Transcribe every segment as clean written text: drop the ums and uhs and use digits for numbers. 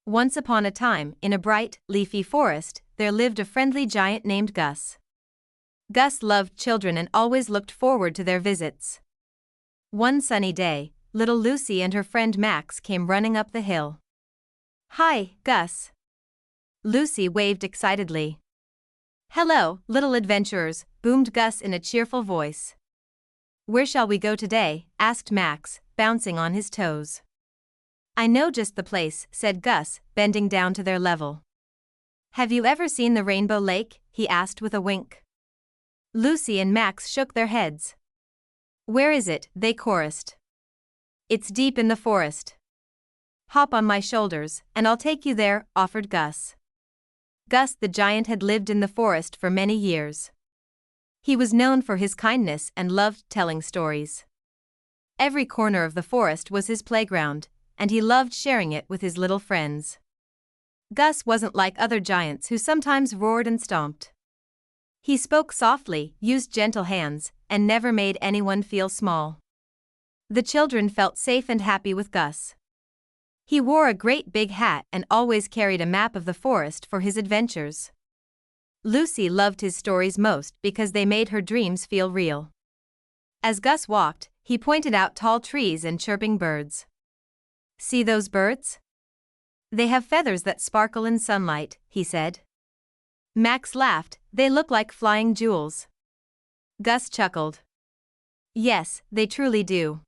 Once upon a time, in a bright, leafy forest, there lived a friendly giant named Gus. Gus loved children and always looked forward to their visits. One sunny day, little Lucy and her friend Max came running up the hill. "Hi, Gus." Lucy waved excitedly. "Hello, little adventurers," boomed Gus in a cheerful voice. "Where shall we go today?" asked Max, bouncing on his toes. "I know just the place," said Gus, bending down to their level. "Have you ever seen the Rainbow Lake?" he asked with a wink. Lucy and Max shook their heads. "Where is it?" they chorused. "It's deep in the forest." "Hop on my shoulders, and I'll take you there," offered Gus. Gus the giant had lived in the forest for many years. He was known for his kindness and loved telling stories. Every corner of the forest was his playground, and he loved sharing it with his little friends. Gus wasn't like other giants who sometimes roared and stomped. He spoke softly, used gentle hands, and never made anyone feel small. The children felt safe and happy with Gus. He wore a great big hat and always carried a map of the forest for his adventures. Lucy loved his stories most because they made her dreams feel real. As Gus walked, he pointed out tall trees and chirping birds. "See those birds? They have feathers that sparkle in sunlight," he said. Max laughed. "They look like flying jewels." Gus chuckled. "Yes, they truly do.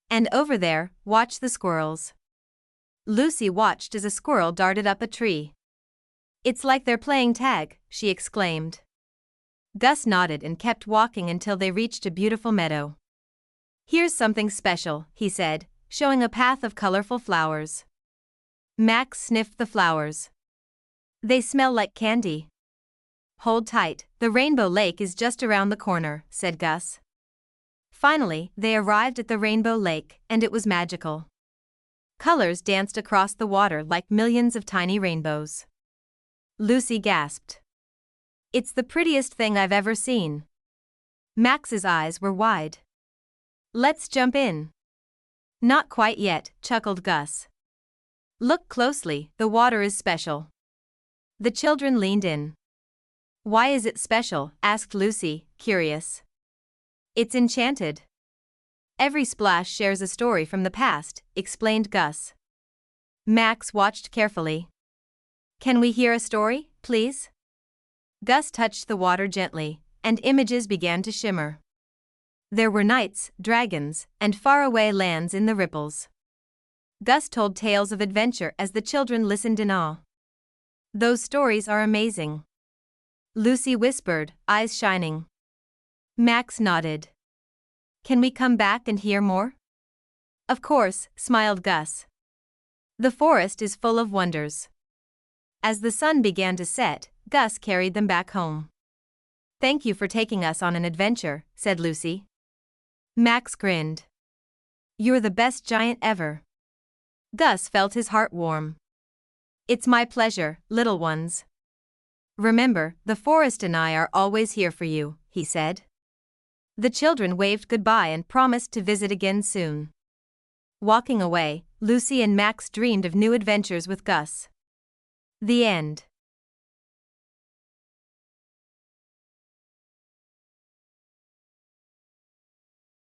And over there, watch the squirrels." Lucy watched as a squirrel darted up a tree. "It's like they're playing tag," she exclaimed. Gus nodded and kept walking until they reached a beautiful meadow. "Here's something special," he said, showing a path of colorful flowers. Max sniffed the flowers. "They smell like candy." "Hold tight, the Rainbow Lake is just around the corner," said Gus. Finally, they arrived at the Rainbow Lake, and it was magical. Colors danced across the water like millions of tiny rainbows. Lucy gasped. "It's the prettiest thing I've ever seen." Max's eyes were wide. "Let's jump in." "Not quite yet," chuckled Gus. "Look closely, the water is special." The children leaned in. "Why is it special?" asked Lucy, curious. "It's enchanted. Every splash shares a story from the past," explained Gus. Max watched carefully. "Can we hear a story, please?" Gus touched the water gently, and images began to shimmer. There were knights, dragons, and faraway lands in the ripples. Gus told tales of adventure as the children listened in awe. "Those stories are amazing," Lucy whispered, eyes shining. Max nodded. "Can we come back and hear more?" "Of course," smiled Gus. "The forest is full of wonders." As the sun began to set, Gus carried them back home. "Thank you for taking us on an adventure," said Lucy. Max grinned. "You're the best giant ever." Gus felt his heart warm. "It's my pleasure, little ones. Remember, the forest and I are always here for you," he said. The children waved goodbye and promised to visit again soon. Walking away, Lucy and Max dreamed of new adventures with Gus. The end.